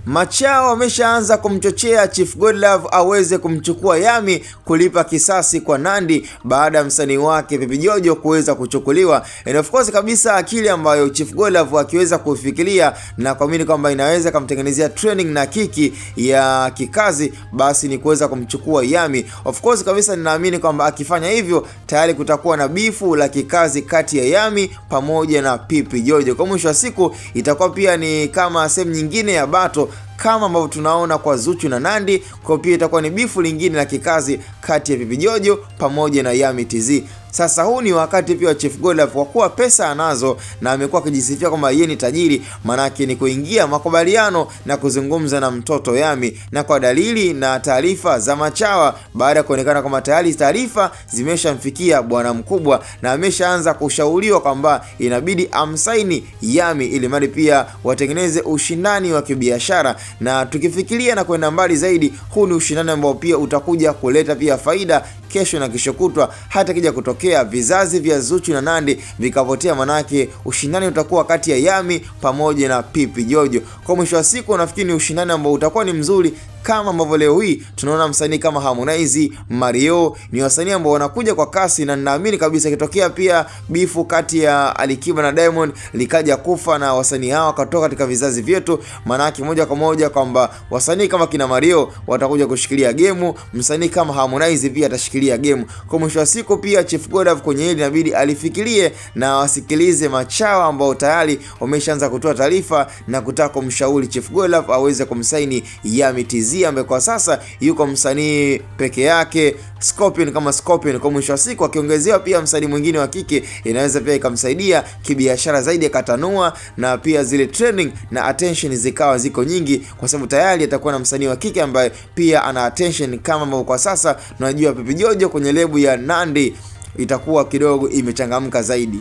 Machao wameshaanza kumchochea Chief Godlove aweze kumchukua Yami kulipa kisasi kwa Nandy baada ya msanii wake Baby Jojo kuweza kuchukuliwa. And of course kabisa akili ambayo Chief Godlove akiweza kufikiria na kuamini kwamba inaweza kumtengenezea training na kiki ya kikazi, basi ni kuweza kumchukua Yami. Of course kabisa ninaamini kwamba akifanya hivyo tayari kutakuwa na bifu la kikazi kati ya Yami pamoja na Baby Jojo. Kwa mwisho wa siku itakuwa pia ni kama sehemu nyingine ya battle kama ambavyo tunaona kwa Zuchu na Nandy, kwa pia itakuwa ni bifu lingine la kikazi kati ya Baby Jojo pamoja na Yami TZ. Sasa huu ni wakati pia wa Chief Godlove kwa kuwa pesa anazo na amekuwa akijisifia kwamba yeye ni tajiri, manake ni kuingia makubaliano na kuzungumza na mtoto Yami, na kwa dalili na taarifa za machawa baada ya kuonekana kwamba tayari taarifa zimeshamfikia bwana mkubwa na ameshaanza kushauriwa kwamba inabidi amsaini Yami ili mali pia watengeneze ushindani wa kibiashara. Na tukifikiria na kwenda mbali zaidi, huu ni ushindani ambao pia utakuja kuleta pia faida kesho na kesho kutwa, hata kija kutokea vizazi vya Zuchu na Nandy vikapotea, manake ushindani utakuwa kati ya Yami pamoja na Baby Jojo. Kwa mwisho wa siku nafikiri ni ushindani ambao utakuwa ni mzuri, kama ambavyo leo hii tunaona msanii kama Harmonize, Mario ni wasanii ambao wanakuja kwa kasi, na ninaamini kabisa kitokea pia bifu kati ya Alikiba na Diamond likaja kufa na wasanii hawa katoka katika vizazi vyetu, manake moja kwa moja kwamba wasanii kama kina Mario watakuja kushikilia game, msanii kama Harmonize pia atashikilia game. Kwa mwisho wa siku pia Chief Godlove kwenye hili inabidi alifikirie na wasikilize machawa ambao tayari wameshaanza kutoa taarifa na kutaka kumshauri Chief Godlove aweze kumsaini Yami TZ ambaye kwa sasa yuko msanii peke yake Scorpion kama Scorpion. Kwa mwisho wa siku akiongezewa pia msanii mwingine wa kike inaweza pia ikamsaidia kibiashara zaidi, akatanua na pia zile trending na attention zikawa ziko nyingi, kwa sababu tayari atakuwa na msanii wa kike ambaye pia ana attention, kama ambavyo kwa sasa tunajua Baby Jojo kwenye lebu ya Nandy itakuwa kidogo imechangamka zaidi.